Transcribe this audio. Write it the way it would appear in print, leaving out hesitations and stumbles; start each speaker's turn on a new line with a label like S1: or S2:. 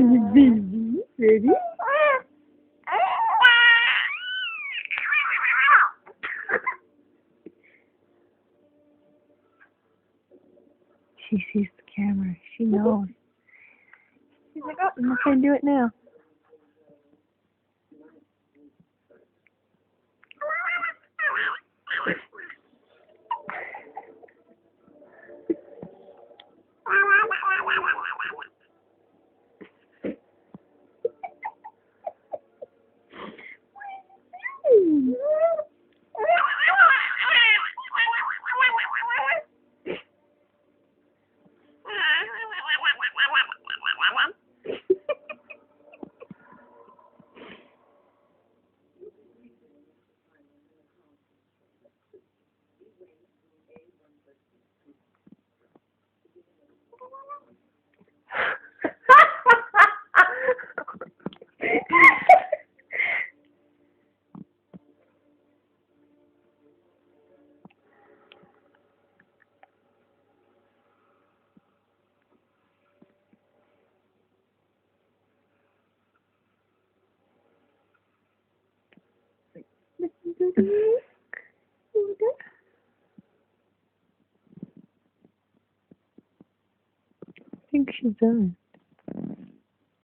S1: Baby, ready? She sees the camera. She knows. She's like, oh, I'm not going to do it now. I think she's done.